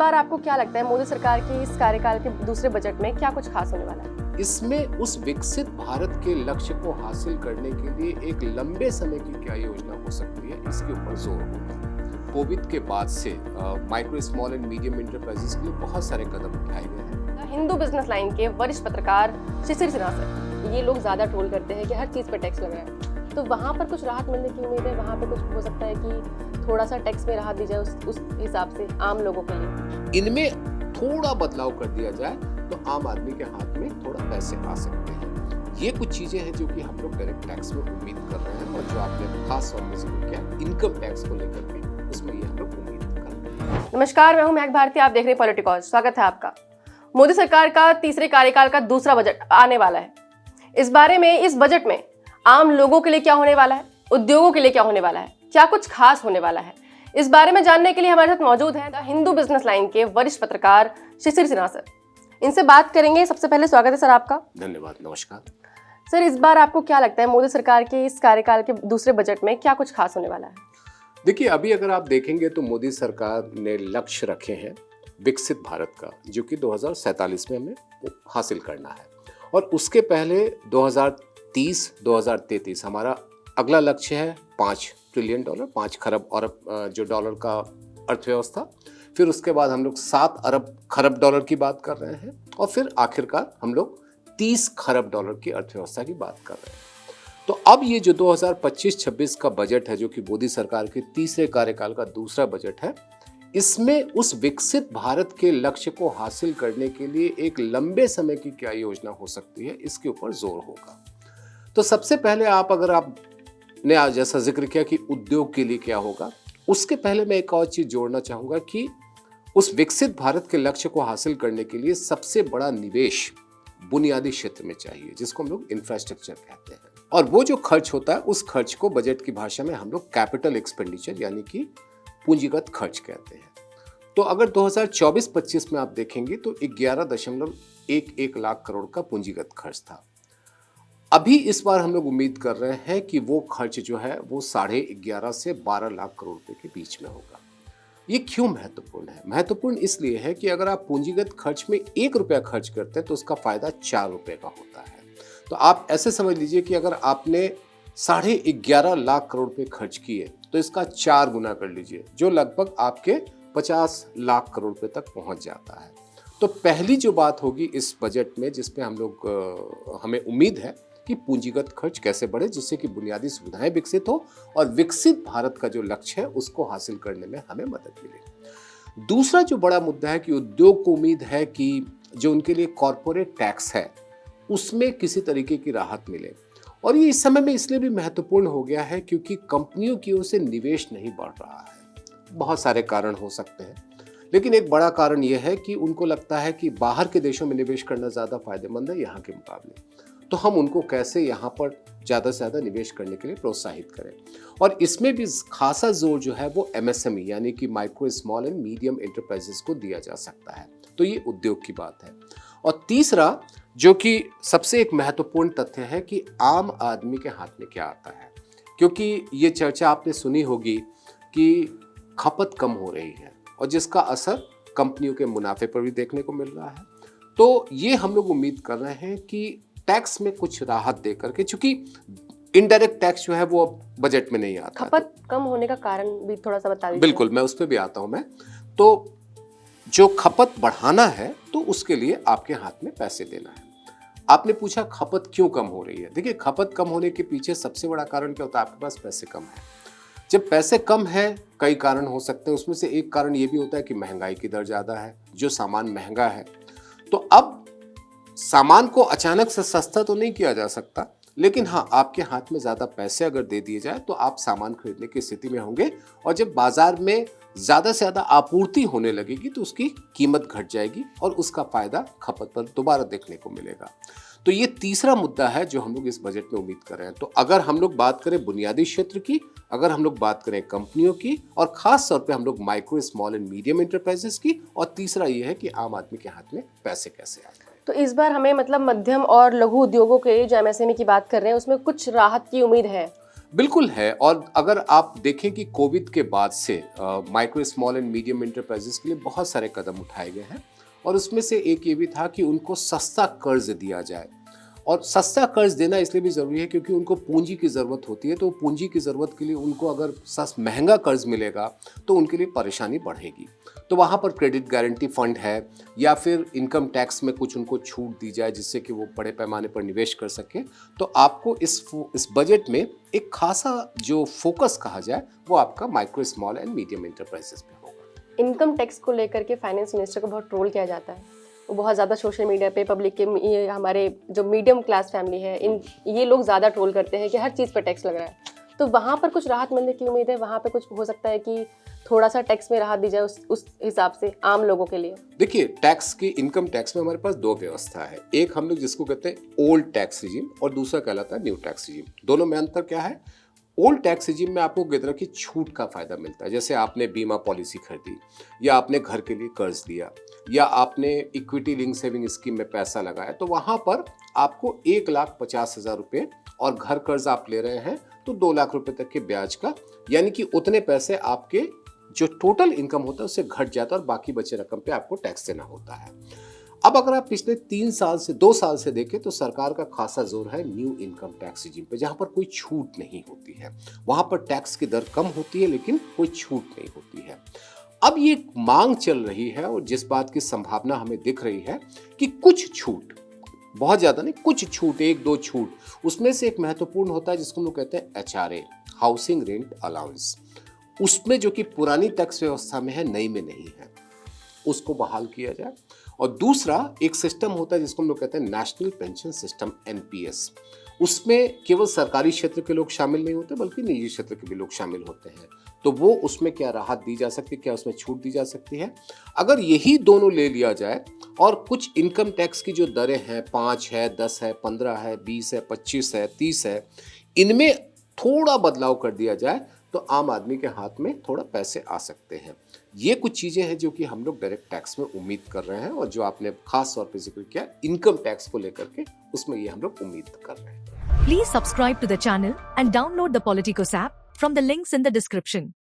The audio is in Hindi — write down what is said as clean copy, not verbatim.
बार आपको क्या लगता है मोदी सरकार के इस कार्यकाल के दूसरे बजट में क्या कुछ खास होने वाला है? इसमें उस विकसित भारत के लक्ष्य को हासिल करने के लिए एक लंबे समय की क्या योजना हो सकती है, इसके ऊपर जोर होगा। कोविड के बाद से micro small and medium enterprises के लिए बहुत सारे कदम उठाए गए हैं। हिंदू बिजनेस लाइन के वरिष्ठ पत्रकार शिशिर सिन्हा सर, ये लोग ज्यादा ट्रोल करते हैं कि हर चीज पर टैक्स लग रहा है, तो वहाँ पर कुछ राहत मिलने की उम्मीद है? वहाँ पे कुछ हो सकता है कि थोड़ा सा टैक्स में राहत दी जाए उस हिसाब से आम लोगों के लिए? इनमें थोड़ा बदलाव कर दिया जाए तो आम आदमी के हाथ में थोड़ा पैसे आ सकते हैं। ये कुछ चीजें हैं जो कि हम लोग डायरेक्ट टैक्स में उम्मीद कर रहे हैं, और जो आपने खास तौर पर जिक्र किया इनकम टैक्स को लेकर के, उसमें ये हम लोग उम्मीद कर रहे हैं। नमस्कार, मैं हूं महक भारती, आप देख रहे हैं पॉलिटिकॉज। स्वागत है आपका। मोदी सरकार का तीसरे कार्यकाल का दूसरा बजट आने वाला है। इस बारे में इस बजट में आम लोगों के लिए क्या होने वाला है, उद्योगों के लिए क्या होने वाला है, क्या कुछ खास होने वाला है, इस बारे में जानने के लिए हमारे साथ मौजूद हैं हिंदू बिजनेस लाइन के वरिष्ठ पत्रकार शिशिर सिन्हा सर। इनसे बात करेंगे। सबसे पहले स्वागत है सर आपका। धन्यवाद, नमस्कार सर। इस बार आपको क्या लगता है मोदी सरकार के इस कार्यकाल के दूसरे बजट में क्या कुछ खास होने वाला है? देखिए, अभी अगर आप देखेंगे तो मोदी सरकार ने लक्ष्य रखे हैं विकसित भारत का, जो कि 2047 में हमें हासिल करना है, और उसके पहले 2030-2033 हमारा अगला लक्ष्य है 5 ट्रिलियन डॉलर, 5 खरब अरब जो डॉलर का अर्थव्यवस्था। फिर उसके बाद हम लोग 7 अरब खरब डॉलर की बात कर रहे हैं, और फिर आखिरकार हम लोग 30 खरब डॉलर की अर्थव्यवस्था की बात कर रहे हैं। तो अब ये जो 2025-26 का बजट है, जो कि मोदी सरकार के तीसरे कार्यकाल का दूसरा बजट है, इसमें उस विकसित भारत के लक्ष्य को हासिल करने के लिए एक लंबे समय की क्या योजना हो सकती है, इसके ऊपर जोर होगा। तो सबसे पहले अगर आपने आज जैसा जिक्र किया कि उद्योग के लिए क्या होगा, उसके पहले मैं एक और चीज जोड़ना चाहूंगा कि उस विकसित भारत के लक्ष्य को हासिल करने के लिए सबसे बड़ा निवेश बुनियादी क्षेत्र में चाहिए, जिसको हम लोग इंफ्रास्ट्रक्चर कहते हैं। और वो जो खर्च होता है, उस खर्च को बजट की भाषा में हम लोग कैपिटल एक्सपेंडिचर यानी कि पूंजीगत खर्च कहते हैं। तो अगर 2024-25 में आप देखेंगे तो 11.11 लाख करोड़ का पूंजीगत खर्च था। अभी इस बार हम लोग उम्मीद कर रहे हैं कि वो खर्च जो है वो 11.5 से 12 लाख करोड़ रुपए के बीच में होगा। ये क्यों महत्वपूर्ण है? महत्वपूर्ण इसलिए है कि अगर आप पूंजीगत खर्च में 1 रुपया खर्च करते हैं तो उसका फायदा 4 रुपए का होता है। तो आप ऐसे समझ लीजिए कि अगर आपने 11.5 लाख करोड़ रुपए खर्च किए तो इसका 4 गुना कर लीजिए, जो लगभग आपके 50 लाख करोड़ रुपए तक पहुंच जाता है। तो पहली जो बात होगी इस बजट में, जिसपे हमें उम्मीद है कि पूंजीगत खर्च कैसे बढ़े, जिससे कि बुनियादी सुविधाएं विकसित हो और विकसित भारत का जो लक्ष्य है उसको हासिल करने में हमें मदद मिले। दूसरा जो बड़ा मुद्दा है कि उद्योग को उम्मीद है कि जो उनके लिए कॉर्पोरेट टैक्स है उसमें किसी तरीके की राहत मिले। और ये इस समय में इसलिए भी महत्वपूर्ण हो गया है क्योंकि कंपनियों की ओर से निवेश नहीं बढ़ रहा है। बहुत सारे कारण हो सकते हैं, लेकिन एक बड़ा कारण यह है कि उनको लगता है कि बाहर के देशों में निवेश करना ज़्यादा फायदेमंद है यहाँ के मुकाबले। तो हम उनको कैसे यहाँ पर ज़्यादा से ज़्यादा निवेश करने के लिए प्रोत्साहित करें। और इसमें भी खासा जोर जो है वो MSME यानी कि micro small and medium enterprises को दिया जा सकता है। तो ये उद्योग की बात है। और तीसरा जो कि सबसे एक महत्वपूर्ण तथ्य है कि आम आदमी के हाथ में क्या आता है, क्योंकि ये चर्चा आपने सुनी होगी कि खपत कम हो रही है और जिसका असर कंपनियों के मुनाफे पर भी देखने को मिल रहा है। तो ये हम लोग उम्मीद कर रहे हैं कि टैक्स में कुछ राहत दे करके, चूंकि इनडायरेक्ट टैक्स जो है वो बजट में नहीं आता। खपत कम होने का कारण भी थोड़ा सा बता दीजिए। बिल्कुल, मैं उस पर भी आता हूं। मैं तो जो खपत बढ़ाना है तो उसके लिए आपके हाथ में पैसे देना है। आपने पूछा खपत क्यों कम हो रही है। देखिए, खपत कम होने के पीछे सबसे बड़ा कारण क्या होता है? आपके पास पैसे कम है। जब पैसे कम है, कई कारण हो सकते हैं, उसमें से एक कारण ये भी होता है कि महंगाई की दर ज्यादा है, जो सामान महंगा है। तो अब सामान को अचानक से सस्ता तो नहीं किया जा सकता, लेकिन हाँ, आपके हाथ में ज्यादा पैसे अगर दे दिए जाए तो आप सामान खरीदने की स्थिति में होंगे, और जब बाजार में ज्यादा से ज्यादा आपूर्ति होने लगेगी तो उसकी कीमत घट जाएगी और उसका फायदा खपत पर दोबारा देखने को मिलेगा। तो ये तीसरा मुद्दा है जो हम लोग इस बजट में उम्मीद कर रहे हैं। तो अगर हम लोग बात करें बुनियादी क्षेत्र की, अगर हम लोग बात करें कंपनियों की, और खास तौर पे हम लोग micro small and medium enterprises की, और तीसरा ये है कि आम आदमी के हाथ में पैसे कैसे आए। तो इस बार हमें मतलब मध्यम और लघु उद्योगों के जो MSME की बात कर रहे हैं उसमें कुछ राहत की उम्मीद है? बिल्कुल है। और अगर आप देखें कि कोविड के बाद से micro small and medium enterprises के लिए बहुत सारे कदम उठाए गए हैं, और उसमें से एक ये भी था कि उनको सस्ता कर्ज दिया जाए। और सस्ता कर्ज देना इसलिए भी ज़रूरी है क्योंकि उनको पूंजी की ज़रूरत होती है, तो पूंजी की ज़रूरत के लिए उनको अगर महंगा कर्ज मिलेगा तो उनके लिए परेशानी बढ़ेगी। तो वहाँ पर क्रेडिट गारंटी फंड है, या फिर इनकम टैक्स में कुछ उनको छूट दी जाए जिससे कि वो बड़े पैमाने पर निवेश कर सकें। तो आपको इस बजट में एक खासा जो फोकस कहा जाए वो आपका micro small and medium enterprises पे होगा। इनकम टैक्स को लेकर के फाइनेंस मिनिस्टर को बहुत ट्रोल किया जाता है, वो बहुत ज़्यादा सोशल मीडिया पे पब्लिक के ये हमारे जो मीडियम क्लास फैमिली है ये लोग ज़्यादा ट्रोल करते हैं कि हर चीज़ पर टैक्स लग रहा है। तो वहाँ पर कुछ राहत मिलने की उम्मीद है, वहाँ पे कुछ हो सकता है कि थोड़ा सा टैक्स में राहत दी जाए उस हिसाब से आम लोगों के लिए। देखिए, टैक्स की इनकम टैक्स में हमारे पास दो व्यवस्था है। एक हम लोग जिसको कहते हैं ओल्ड टैक्स रिजीम, और दूसरा कहलाता है न्यू टैक्स रिजीम। दोनों में अंतर क्या है? ओल्ड टैक्स रिजीम में आपको किस तरह की छूट का फायदा मिलता है, जैसे आपने बीमा पॉलिसी खरीदी, या आपने घर के लिए कर्ज लिया, या आपने इक्विटी लिंक सेविंग स्कीम में पैसा लगाया, तो वहां पर आपको 1,50,000 रुपये, और घर कर्ज आप ले रहे हैं तो 2 लाख रुपए तक के ब्याज का, यानी कि उतने पैसे आपके जो टोटल इनकम होता है उससे घट जाता है, और बाकी बचे रकम पे आपको टैक्स देना होता है। अब अगर आप पिछले 2 साल से देखें तो सरकार का खासा जोर है न्यू इनकम टैक्स रिजीम पे, जहां पर कोई छूट नहीं होती है। वहां पर टैक्स की दर कम होती है लेकिन कोई छूट नहीं होती है। अब ये मांग चल रही है, और जिस बात की संभावना हमें दिख रही है कि कुछ छूट, बहुत ज्यादा नहीं, कुछ छूट, 1-2 छूट, उसमें से एक महत्वपूर्ण होता है जिसको हम लोग कहते हैं HRA, हाउसिंग रेंट अलाउंस। उसमें जो कि पुरानी टैक्स व्यवस्था में है, नई में नहीं है, उसको बहाल किया जाए। और दूसरा एक सिस्टम होता है जिसको हम लोग कहते हैं नेशनल पेंशन सिस्टम, NPS। उसमें केवल सरकारी क्षेत्र के लोग शामिल नहीं होते बल्कि निजी क्षेत्र के भी लोग शामिल होते हैं। तो वो उसमें क्या राहत दी जा सकती है, क्या उसमें छूट दी जा सकती है? अगर यही दोनों ले लिया जाए, और कुछ इनकम टैक्स की जो दरें हैं, 5 है, 10 है, 15 है, 20 है, 25 है, 30 है, इनमें थोड़ा बदलाव कर दिया जाए तो आम आदमी के हाथ में थोड़ा पैसे आ सकते हैं। ये कुछ चीज़ें हैं जो कि हम लोग डायरेक्ट टैक्स में उम्मीद कर रहे हैं, और जो आपने खास तौर पे जिक्र किया इनकम टैक्स को लेकर के, उसमें ये हम लोग उम्मीद कर रहे हैं। Please subscribe to the channel and download the Politicos app from the links in the description.